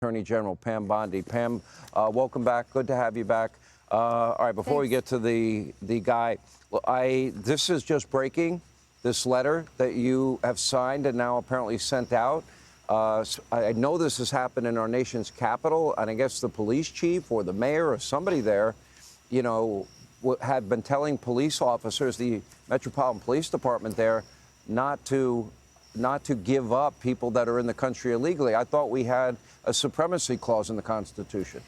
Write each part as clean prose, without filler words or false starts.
Attorney General Pam Bondi. Pam, welcome back. Good to have you back. All right, before we get to the guy, this is just breaking, this letter that you have signed and now apparently sent out. I know this has happened in our nation's capital, and I guess the police chief or the mayor or somebody there, you know, had been telling police officers, the Metropolitan Police Department there, not to give up people that are in the country illegally. I thought we had a supremacy clause in the Constitution.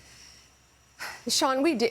Sean, we do.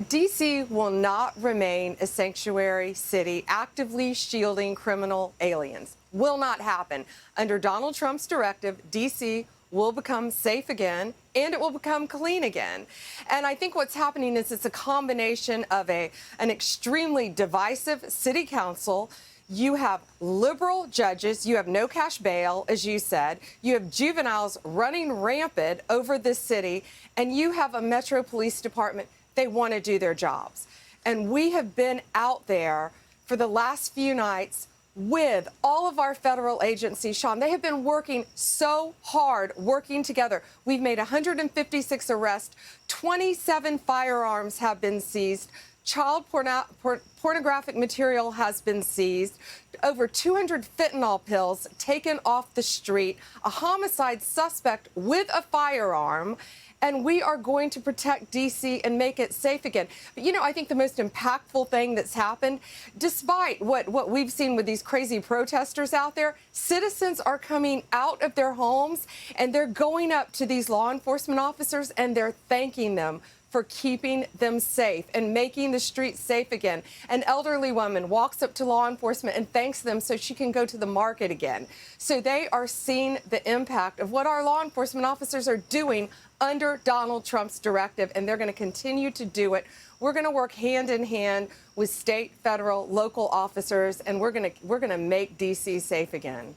D.C. will not remain a sanctuary city actively shielding criminal aliens. Will not happen. Under Donald Trump's directive, D.C. will become safe again, and it will become clean again. And I think what's happening is it's a combination of an extremely divisive city council. You have liberal judges, you have no cash bail, as you said, you have juveniles running rampant over this city, and you have a Metro Police Department. They want to do their jobs. And we have been out there for the last few nights with all of our federal agencies. Sean, they have been working so hard, working together. We've made 156 arrests, 27 firearms have been seized. Child pornographic material has been seized, over 200 fentanyl pills taken off the street, a homicide suspect with a firearm, and we are going to protect D.C. and make it safe again. But, you know, I think the most impactful thing that's happened, despite what we've seen with these crazy protesters out there, citizens are coming out of their homes and they're going up to these law enforcement officers and they're thanking them for keeping them safe and making the streets safe again. An elderly woman walks up to law enforcement and thanks them so she can go to the market again. So they are seeing the impact of what our law enforcement officers are doing under Donald Trump's directive, and they're going to continue to do it. We're going to work hand in hand with state, federal, local officers, and we're going to make D.C. safe again.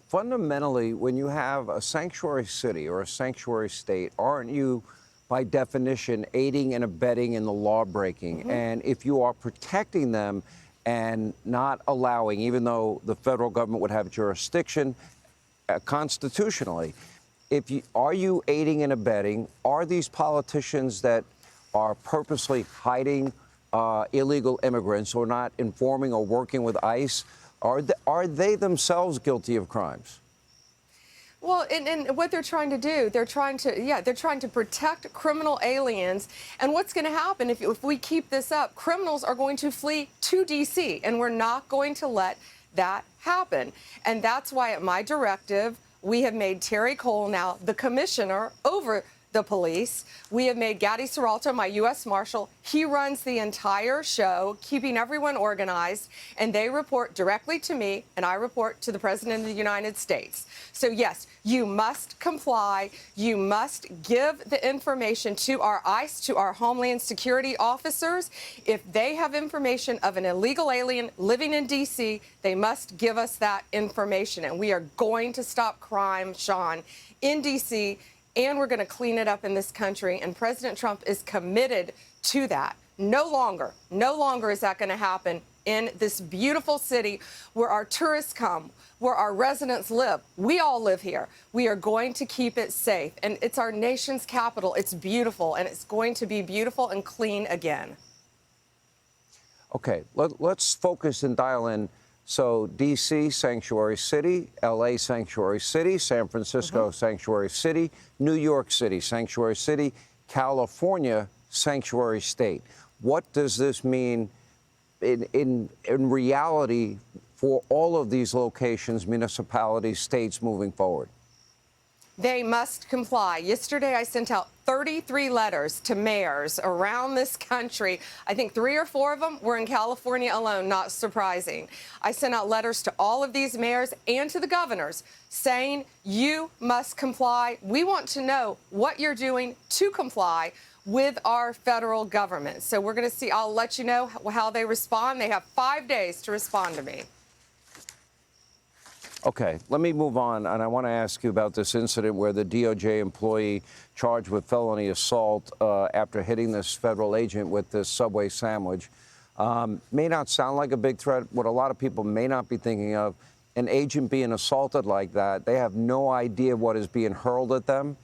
Fundamentally, when you have a sanctuary city or a sanctuary state, aren't you, by definition, aiding and abetting in the law breaking? Mm-hmm. And if you are protecting them and not allowing, even though the federal government would have jurisdiction constitutionally, are you aiding and abetting? Are these politicians that are purposely hiding illegal immigrants or not informing or working with ICE, are they themselves guilty of crimes? Well, and what they're trying to do, they're trying to protect criminal aliens. And what's going to happen if we keep this up? Criminals are going to flee to D.C., and we're not going to let that happen. And that's why, at my directive, we have made Terry Cole now the commissioner over the police. We have made Gaddy Serralto my U.S. Marshal. He runs the entire show, keeping everyone organized, and they report directly to me, and I report to the President of the United States. So, yes, you must comply. You must give the information to our ICE, to our Homeland Security officers. If they have information of an illegal alien living in D.C., they must give us that information. And we are going to stop crime, Sean, in D.C., and we're going to clean it up in this country. And President Trump is committed to that. No longer is that going to happen in this beautiful city where our tourists come, where our residents live. We all live here. We are going to keep it safe. And it's our nation's capital. It's beautiful, and it's going to be beautiful and clean again. Okay, let's focus and dial in. So D.C., sanctuary city, L.A., sanctuary city, San Francisco, sanctuary city, New York City, sanctuary city, California, sanctuary state. What does this mean in reality for all of these locations, municipalities, states moving forward? They must comply. Yesterday, I sent out 33 letters to mayors around this country. I think 3 or 4 of them were in California alone, not surprising. I sent out letters to all of these mayors and to the governors saying, you must comply. We want to know what you're doing to comply with our federal government. So we're going to see. I'll let you know how they respond. They have 5 days to respond to me. Okay, let me move on, and I want to ask you about this incident where the DOJ employee charged with felony assault after hitting this federal agent with this Subway sandwich may not sound like a big threat. What a lot of people may not be thinking of an agent being assaulted like that, they have no idea what is being hurled at them.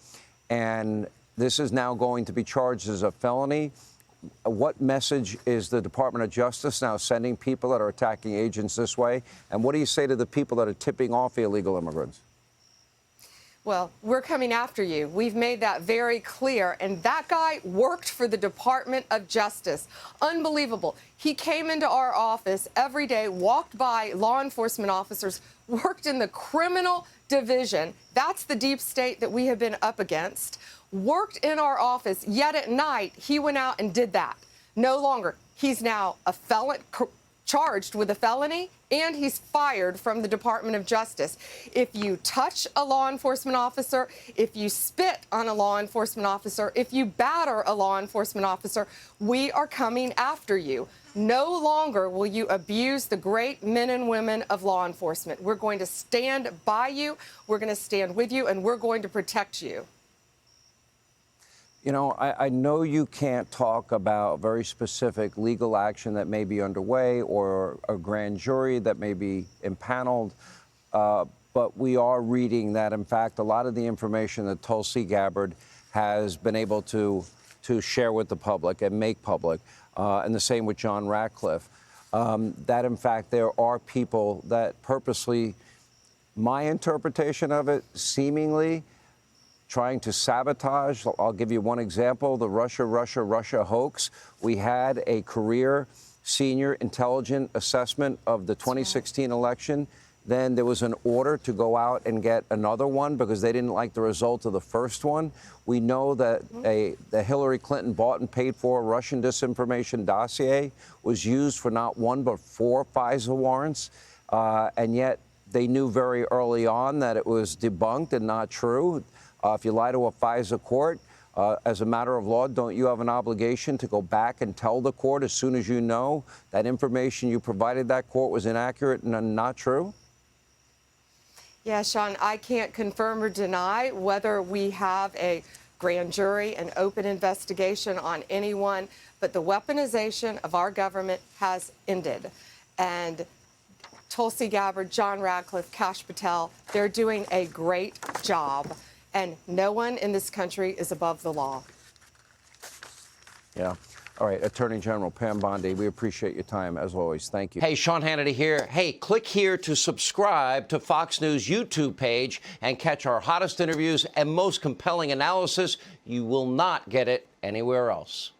And this is now going to be charged as a felony. What message is the Department of Justice now sending people that are attacking agents this way? And what do you say to the people that are tipping off illegal immigrants? Well, we're coming after you. We've made that very clear. And that guy worked for the Department of Justice. Unbelievable. He came into our office every day, walked by law enforcement officers, worked in the criminal division. That's the deep state that we have been up against. Worked in our office, yet at night, he went out and did that. No longer. He's now a felon, charged with a felony, and he's fired from the Department of Justice. If you touch a law enforcement officer, if you spit on a law enforcement officer, if you batter a law enforcement officer, we are coming after you. No longer will you abuse the great men and women of law enforcement. We're going to stand by you, we're going to stand with you, and we're going to protect you. You know, I know you can't talk about very specific legal action that may be underway or a grand jury that may be impaneled, but we are reading that, in fact, a lot of the information that Tulsi Gabbard has been able to share with the public and make public, and the same with John Ratcliffe, that, in fact, there are people that purposely, my interpretation of it, seemingly trying to sabotage. I'll give you one example, the Russia hoax. We had a career senior intelligence assessment of the 2016 election. Then there was an order to go out and get another one because they didn't like the result of the first one. We know that the Hillary Clinton bought and paid for Russian disinformation dossier was used for not one but 4 FISA warrants, and yet they knew very early on that it was debunked and not true. If you lie to a FISA court, as a matter of law, don't you have an obligation to go back and tell the court as soon as you know that information you provided that court was inaccurate and not true? Yeah, Sean, I can't confirm or deny whether we have a grand jury, an open investigation on anyone, but the weaponization of our government has ended. And Tulsi Gabbard, John Ratcliffe, Kash Patel, they're doing a great job. And no one in this country is above the law. Yeah. All right, Attorney General Pam Bondi, we appreciate your time, as always. Thank you. Hey, Sean Hannity here. Hey, click here to subscribe to Fox News YouTube page and catch our hottest interviews and most compelling analysis. You will not get it anywhere else.